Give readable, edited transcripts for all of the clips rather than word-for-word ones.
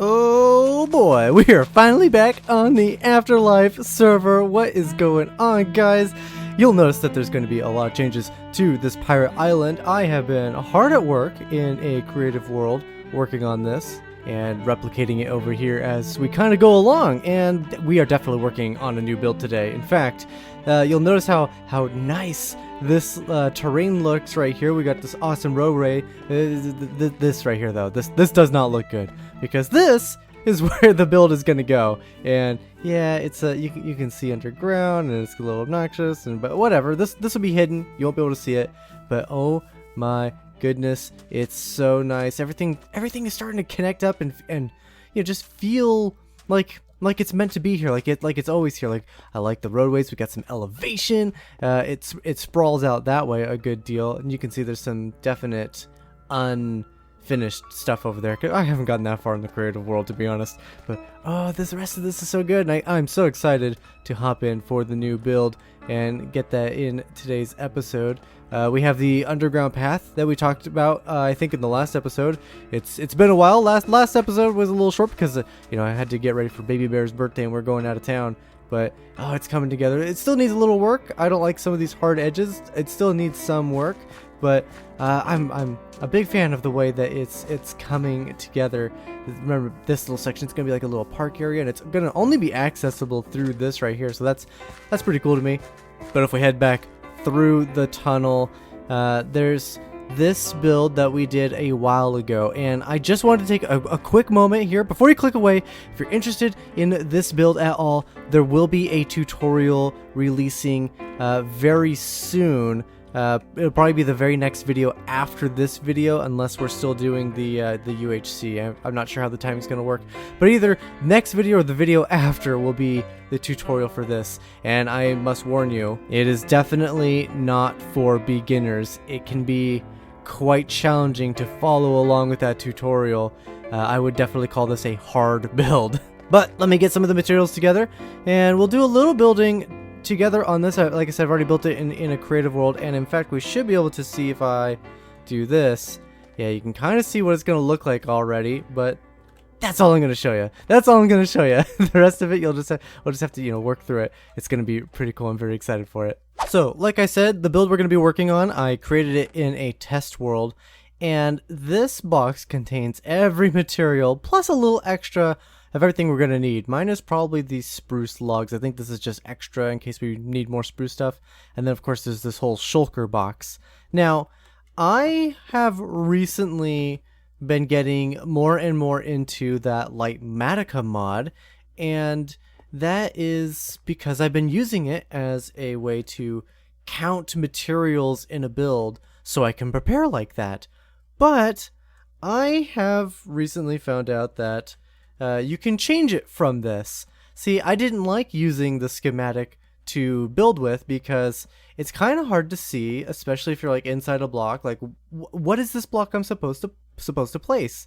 Oh boy, we are finally back on the AfterLife server. What is going on, guys? You'll notice that there's going to be a lot of changes to this pirate island. I have been hard at work in a creative world working on this and replicating it over here as we kind of go along, and we are definitely working on a new build today. In fact, you'll notice how nice this terrain looks right here. We got this awesome roadway. This right here, though, this does not look good, because this is where the build is gonna go. And yeah, it's you can see underground, and it's a little obnoxious, but whatever. This will be hidden. You won't be able to see it. But oh my goodness, it's so nice. Everything is starting to connect up and you know, just feel like it's meant to be here, like it's always here. Like, I like the roadways. We got some elevation. It sprawls out that way a good deal, and you can see there's some definite unfinished stuff over there. I haven't gotten that far in the creative world, to be honest, but oh, the rest of this is so good, and I'm so excited to hop in for the new build and get that in today's episode. We have the underground path that we talked about, I think, in the last episode. It's been a while. Last episode was a little short because you know, I had to get ready for Baby Bear's birthday and we're going out of town. But oh, it's coming together. It still needs a little work. I don't like some of these hard edges. It still needs some work, but I'm a big fan of the way that it's coming together. Remember, this little section is gonna be like a little park area, and it's gonna only be accessible through this right here. So that's pretty cool to me. But if we head back through the tunnel, there's this build that we did a while ago, and I just wanted to take a quick moment here before you click away. If you're interested in this build at all, there will be a tutorial releasing very soon. It'll probably be the very next video after this video, unless we're still doing the UHC. I'm not sure how the timing's gonna work, but either next video or the video after will be the tutorial for this. And I must warn you, it is definitely not for beginners. It can be quite challenging to follow along with that tutorial. I would definitely call this a hard build. But let me get some of the materials together, and we'll do a little building together on this. Like I said, I've already built it in a creative world, and in fact, we should be able to see if I do this. Yeah, you can kind of see what it's going to look like already, but that's all I'm going to show you. That's all I'm going to show you. The rest of it, we'll just have to, you know, work through it. It's going to be pretty cool. I'm very excited for it. So, like I said, the build we're going to be working on, I created it in a test world, and this box contains every material plus a little extra of everything we're going to need. Mine is probably these spruce logs. I think this is just extra in case we need more spruce stuff. And then, of course, there's this whole shulker box. Now, I have recently been getting more and more into that Litematica mod, and that is because I've been using it as a way to count materials in a build so I can prepare like that. But I have recently found out that you can change it from this. See, I didn't like using the schematic to build with because it's kind of hard to see, especially if you're like inside a block. Like, what is this block I'm supposed to place?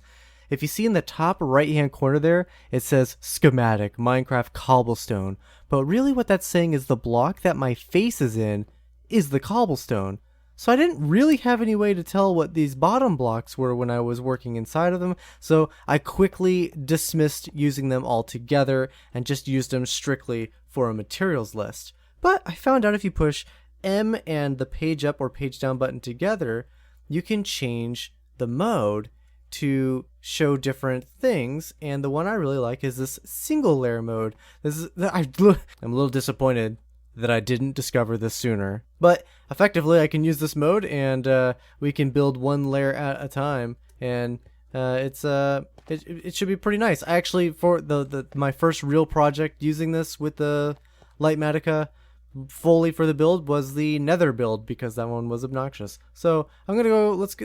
If you see in the top right hand corner there, it says schematic Minecraft cobblestone. But really what that's saying is the block that my face is in is the cobblestone. So I didn't really have any way to tell what these bottom blocks were when I was working inside of them, so I quickly dismissed using them altogether and just used them strictly for a materials list. But I found out if you push M and the page up or page down button together, you can change the mode to show different things, and the one I really like is this single layer mode. I'm a little disappointed that I didn't discover this sooner, but effectively I can use this mode, and we can build one layer at a time, and it should be pretty nice. I actually, for my first real project using this with the Litematica fully for the build was the Nether build, because that one was obnoxious. So I'm gonna go. Let's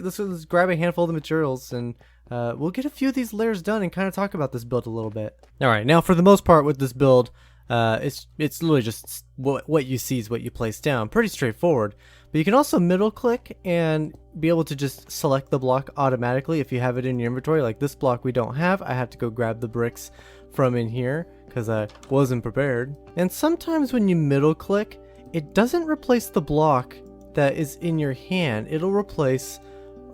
grab a handful of the materials, and we'll get a few of these layers done and kind of talk about this build a little bit. All right, now for the most part with this build, it's literally just what you see is what you place down. Pretty straightforward. But you can also middle click and be able to just select the block automatically if you have it in your inventory. Like this block we don't have. I had to go grab the bricks from in here because I wasn't prepared. And sometimes when you middle click, it doesn't replace the block that is in your hand. It'll replace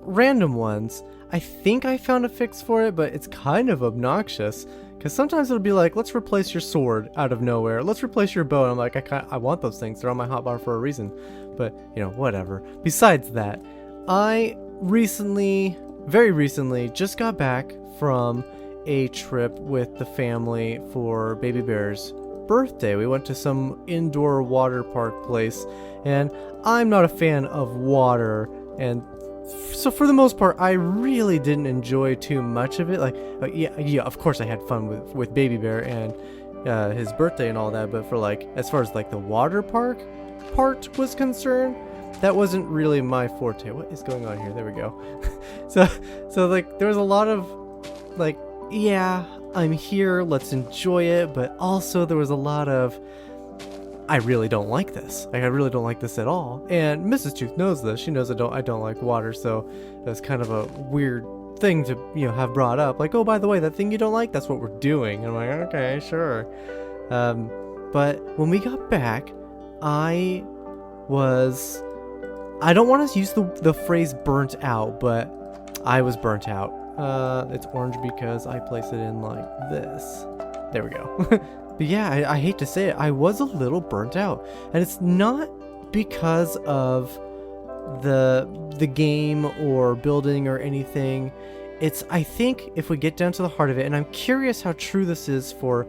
random ones. I think I found a fix for it, but it's kind of obnoxious. Because sometimes it'll be like, let's replace your sword out of nowhere. Let's replace your bow. And I'm like, I want those things. They're on my hotbar for a reason. But, you know, whatever. Besides that, I recently, very recently, just got back from a trip with the family for Baby Bear's birthday. We went to some indoor water park place. And I'm not a fan of water. And so for the most part, I really didn't enjoy too much of it. Like, yeah, of course I had fun with Baby Bear and his birthday and all that. But for like, as far as like the water park part was concerned, that wasn't really my forte. What is going on here? There we go. so like, there was a lot of like, yeah, I'm here, let's enjoy it. But also there was a lot of, I really don't like this. Like, I really don't like this at all. And Mrs. Tooth knows this. She knows I don't like water, so that's kind of a weird thing to, you know, have brought up. Like, oh, by the way, that thing you don't like, that's what we're doing. And I'm like, okay, sure. But when we got back, I don't want to use the phrase burnt out, but I was burnt out. It's orange because I placed it in like this. There we go. But yeah, I hate to say it, I was a little burnt out. And it's not because of the game or building or anything. It's, I think, if we get down to the heart of it, and I'm curious how true this is for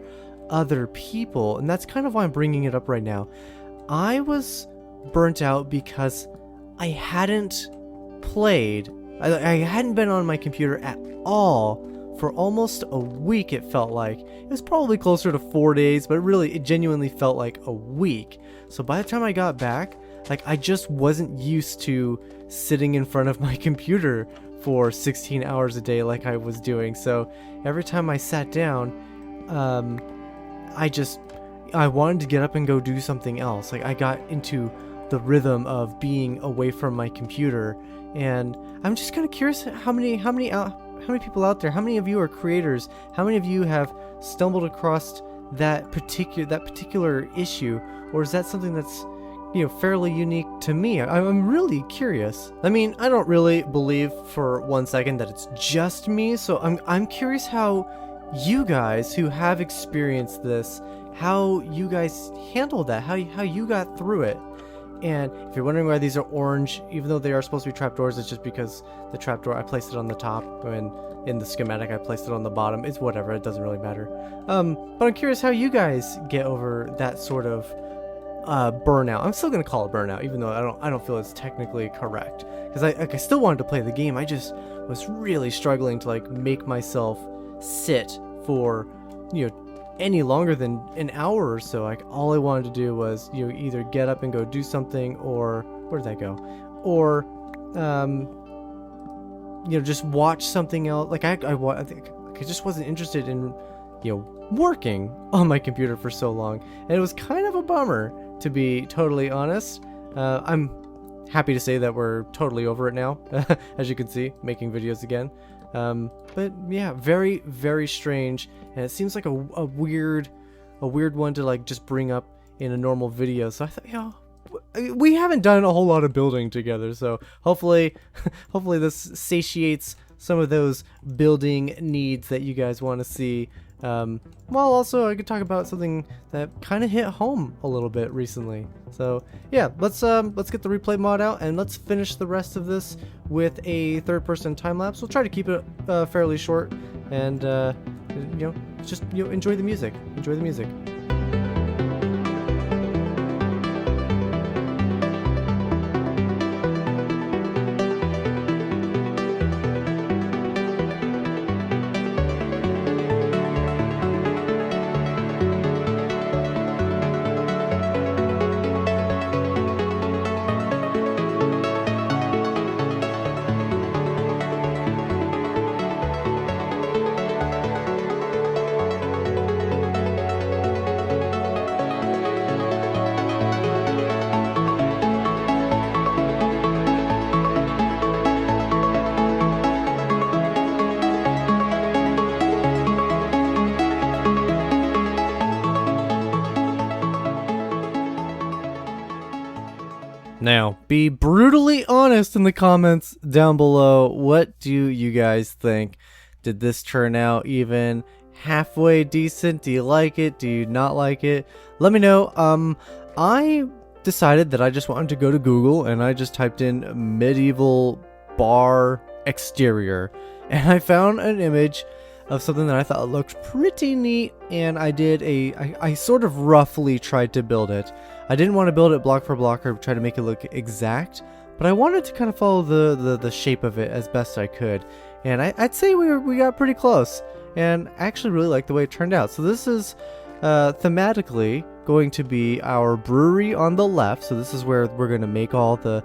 other people, and that's kind of why I'm bringing it up right now. I was burnt out because I hadn't played, I hadn't been on my computer at all for almost a week. It felt like it was probably closer to 4 days, but really it genuinely felt like a week. So by the time I got back, like, I just wasn't used to sitting in front of my computer for 16 hours a day like I was doing. So every time I sat down, I wanted to get up and go do something else. Like, I got into the rhythm of being away from my computer. And I'm just kind of curious how many people out there, how many of you are creators, how many of you have stumbled across that particular issue, or is that something that's, you know, fairly unique to me? I'm really curious. I mean, I don't really believe for 1 second that it's just me, so I'm curious how you guys who have experienced this, how you guys handled that, how you got through it. And if you're wondering why these are orange, even though they are supposed to be trapdoors, it's just because the trapdoor, I placed it on the top, and in the schematic I placed it on the bottom. It's whatever, it doesn't really matter. But I'm curious how you guys get over that sort of burnout. I'm still gonna call it burnout, even though I don't feel it's technically correct, because I still wanted to play the game. I just was really struggling to like make myself sit for, you know, any longer than an hour or so. Like, all I wanted to do was, you know, either get up and go do something, or where did that go? Or you know, just watch something else. Like, I think I just wasn't interested in, you know, working on my computer for so long, and it was kind of a bummer, to be totally honest. I'm happy to say that we're totally over it now. As you can see, making videos again. But yeah, very, very strange, and it seems like a weird one to like just bring up in a normal video. So I thought, you know, we haven't done a whole lot of building together, so hopefully this satiates some of those building needs that you guys want to see. While also I could talk about something that kind of hit home a little bit recently. So yeah, let's get the replay mod out, and let's finish the rest of this with a third-person time lapse. We'll try to keep it fairly short, and you know, just, you know, enjoy the music. Enjoy the music. Now, be brutally honest in the comments down below. What do you guys think? Did this turn out even halfway decent? Do you like it? Do you not like it? Let me know. I decided that I just wanted to go to Google and I just typed in medieval bar exterior, and I found an image of something that I thought looked pretty neat, and I sort of roughly tried to build it. I didn't want to build it block for block or try to make it look exact, but I wanted to kind of follow the shape of it as best I could, and I'd say we got pretty close, and I actually really like the way it turned out. So this is thematically going to be our brewery on the left, so this is where we're going to make all the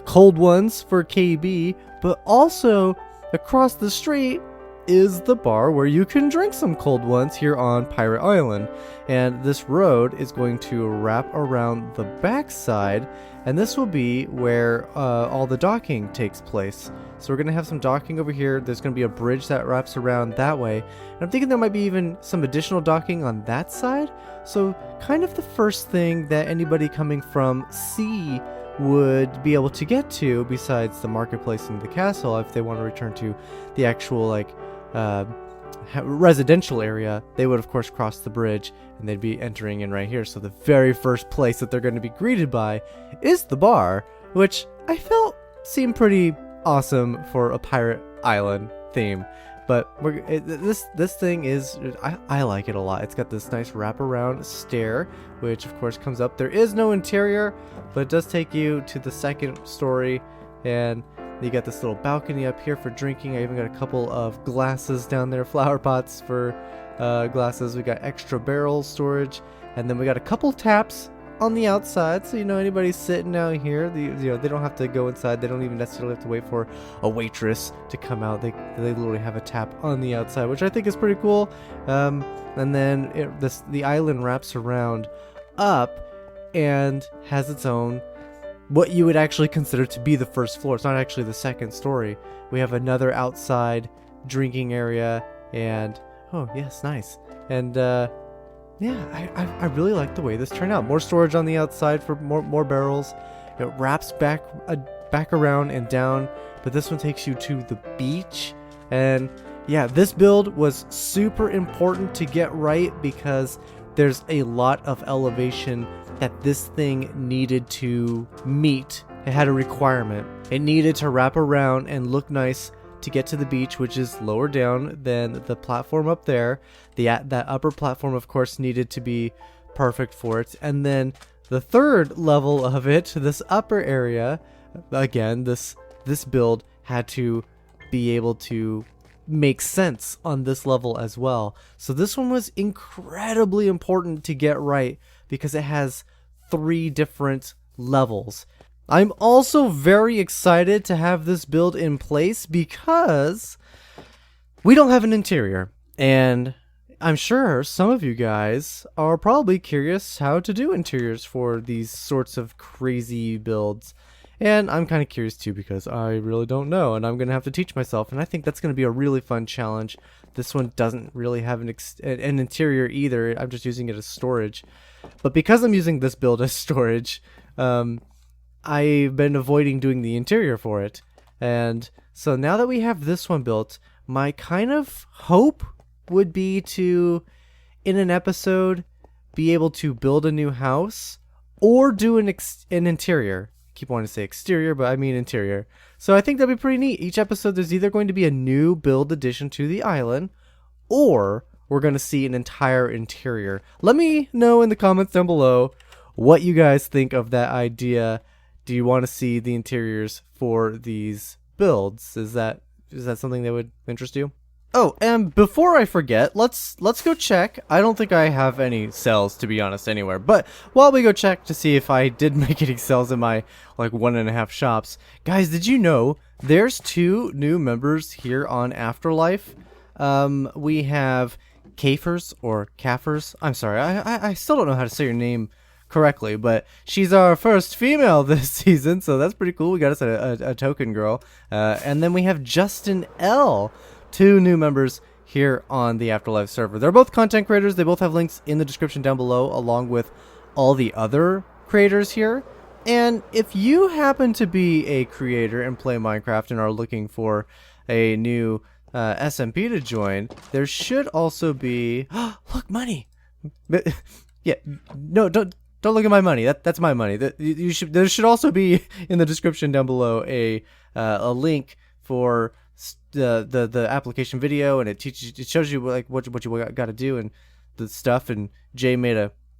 cold ones for KB, but also across the street is the bar where you can drink some cold ones here on Pirate Island. And this road is going to wrap around the backside, and this will be where all the docking takes place. So we're going to have some docking over here. There's going to be a bridge that wraps around that way, and I'm thinking there might be even some additional docking on that side. So kind of the first thing that anybody coming from sea would be able to get to, besides the marketplace and the castle, if they want to return to the actual residential area, they would of course cross the bridge and they'd be entering in right here. So the very first place that they're going to be greeted by is the bar, which I felt seemed pretty awesome for a pirate island theme. But this thing is, I like it a lot. It's got this nice wraparound stair, which of course comes up. There is no interior, but it does take you to the second story, and you got this little balcony up here for drinking. I even got a couple of glasses down there, flower pots for glasses. We got extra barrel storage, and then we got a couple taps on the outside, so anybody sitting out here, they don't have to go inside. They don't even necessarily have to wait for a waitress to come out. They literally have a tap on the outside, which I think is pretty cool. And then the island wraps around up and has its own, what you would actually consider to be the first floor. It's not actually the second story. We have another outside drinking area, and oh yes, nice. And yeah, I really like the way this turned out. More storage on the outside for more barrels. It wraps back around and down, but this one takes you to the beach. And yeah, this build was super important to get right because there's a lot of elevation that this thing needed to meet. It had a requirement. It needed to wrap around and look nice to get to the beach, which is lower down than the platform up there. That upper platform, of course, needed to be perfect for it. And then the third level of it, this upper area, again, this build had to be able to make sense on this level as well. So this one was incredibly important to get right because it has 3 different levels. I'm also very excited to have this build in place because we don't have an interior, and I'm sure some of you guys are probably curious how to do interiors for these sorts of crazy builds. And I'm kind of curious too because I really don't know, and I'm going to have to teach myself, and I think that's going to be a really fun challenge. This one doesn't really have an interior either. I'm just using it as storage. But because I'm using this build as storage, I've been avoiding doing the interior for it. And so now that we have this one built, my kind of hope would be to, in an episode, be able to build a new house or do an interior. I keep wanting to say exterior, but I mean interior. So I think that'd be pretty neat. Each episode, there's either going to be a new build addition to the island, or we're going to see an entire interior. Let me know in the comments down below what you guys think of that idea. Do you want to see the interiors for these builds? Is that something that would interest you? Oh, and before I forget, let's go check. I don't think I have any sales, to be honest, anywhere. But while we go check to see if I did make any sales in my 1.5 shops, guys, did you know there's 2 new members here on AfterLife? We have Kafers or Kaffers. I'm sorry, I still don't know how to say your name correctly, but she's our first female this season, so that's pretty cool. We got us a token girl. And then we have Justin L. 2 new members here on the AfterLife server. They're both content creators. They both have links in the description down below, along with all the other creators here. And if you happen to be a creator and play Minecraft and are looking for a new SMP to join, there should also be look, money. Yeah, no, don't look at my money. That's my money. There should also be in the description down below a link for the application video, and it shows you like what you got to do and the stuff. And Jay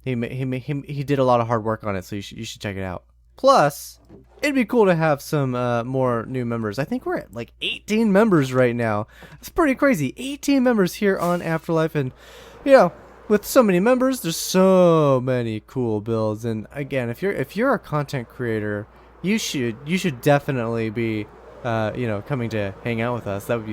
he did a lot of hard work on it, so you should check it out. Plus, it'd be cool to have some more new members. I think we're at like 18 members right now. It's pretty crazy. 18 members here on AfterLife, and you know, with so many members, there's so many cool builds. And again, if you're a content creator, you should definitely be coming to hang out with us. That'd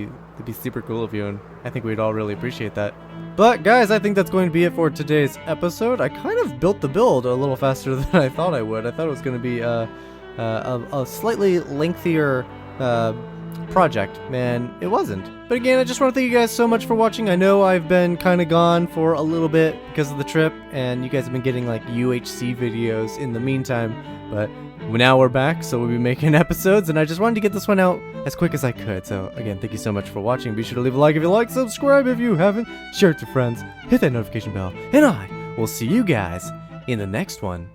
be super cool of you, and I think we'd all really appreciate that. But guys, I think that's going to be it for today's episode. I kind of built the build a little faster than I thought I would. I thought it was going to be a slightly lengthier project, and it wasn't. But again, I just want to thank you guys so much for watching. I know I've been kind of gone for a little bit because of the trip, and you guys have been getting like UHC videos in the meantime, but now we're back, so we'll be making episodes, and I just wanted to get this one out as quick as I could. So again, thank you so much for watching. Be sure to leave a like if you like, subscribe if you haven't, share it to friends, hit that notification bell, and I will see you guys in the next one.